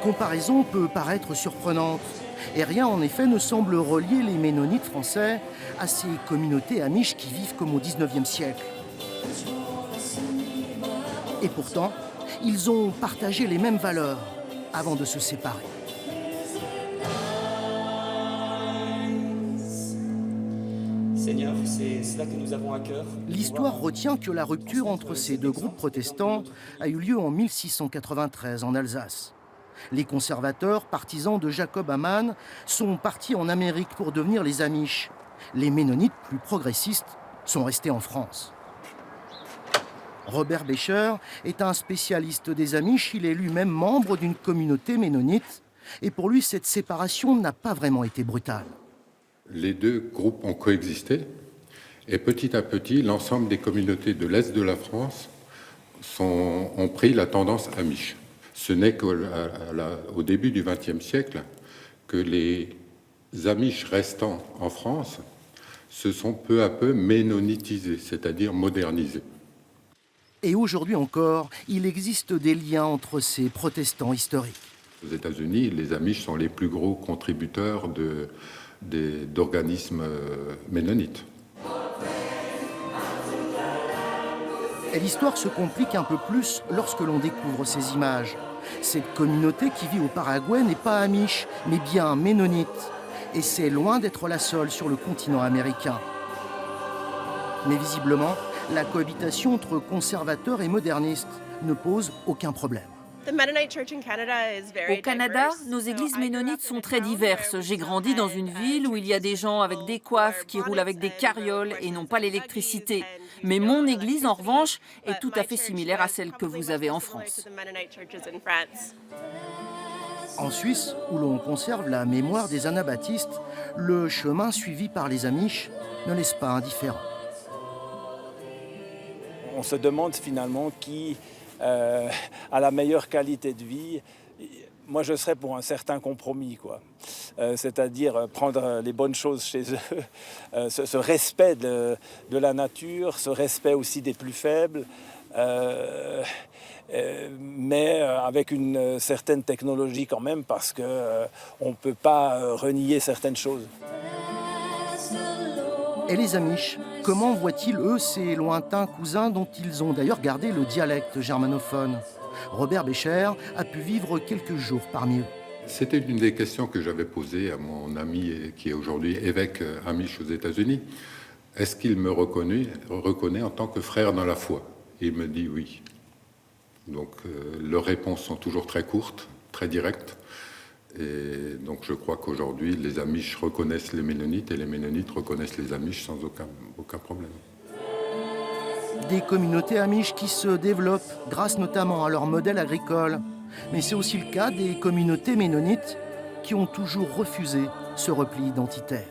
comparaison peut paraître surprenante. Et rien en effet ne semble relier les Ménonites français à ces communautés amish qui vivent comme au XIXe siècle. Et pourtant, ils ont partagé les mêmes valeurs avant de se séparer. Seigneur, c'est cela que nous avons à cœur. L'histoire retient que la rupture entre ces deux groupes protestants a eu lieu en 1693 en Alsace. Les conservateurs, partisans de Jacob Amann, sont partis en Amérique pour devenir les Amish. Les Ménonites, plus progressistes, sont restés en France. Robert Becher est un spécialiste des Amish. Il est lui-même membre d'une communauté ménonite. Et pour lui, cette séparation n'a pas vraiment été brutale. Les deux groupes ont coexisté. Et petit à petit, l'ensemble des communautés de l'Est de la France ont pris la tendance Amish. Ce n'est qu'au début du XXe siècle que les Amish restants en France se sont peu à peu ménonitisés, c'est-à-dire modernisés. Et aujourd'hui encore, il existe des liens entre ces protestants historiques. Aux États-Unis, les Amish sont les plus gros contributeurs d'organismes ménonites. Et l'histoire se complique un peu plus lorsque l'on découvre ces images. Cette communauté qui vit au Paraguay n'est pas amish, mais bien ménonite. Et c'est loin d'être la seule sur le continent américain. Mais visiblement, la cohabitation entre conservateurs et modernistes ne pose aucun problème. Au Canada, nos églises ménonites sont très diverses. J'ai grandi dans une ville où il y a des gens avec des coiffes qui roulent avec des carrioles et n'ont pas l'électricité. Mais mon église, en revanche, est tout à fait similaire à celle que vous avez en France. En Suisse, où l'on conserve la mémoire des anabaptistes, le chemin suivi par les Amish ne laisse pas indifférent. On se demande finalement qui a la meilleure qualité de vie. Moi, je serais pour un certain compromis, quoi. C'est-à-dire prendre les bonnes choses chez eux, ce respect de la nature, ce respect aussi des plus faibles, mais avec une certaine technologie quand même, parce qu'on ne peut pas renier certaines choses. Et les Amish, comment voient-ils, eux, ces lointains cousins dont ils ont d'ailleurs gardé le dialecte germanophone? Robert Becher a pu vivre quelques jours parmi eux. C'était une des questions que j'avais posées à mon ami qui est aujourd'hui évêque Amish aux États-Unis. Est-ce qu'il me reconnaît en tant que frère dans la foi? Et il me dit oui. Donc leurs réponses sont toujours très courtes, très directes. Et donc je crois qu'aujourd'hui, les Amish reconnaissent les Ménonites et les Ménonites reconnaissent les Amish sans aucun problème. Des communautés Amish qui se développent grâce notamment à leur modèle agricole. Mais c'est aussi le cas des communautés ménonites qui ont toujours refusé ce repli identitaire.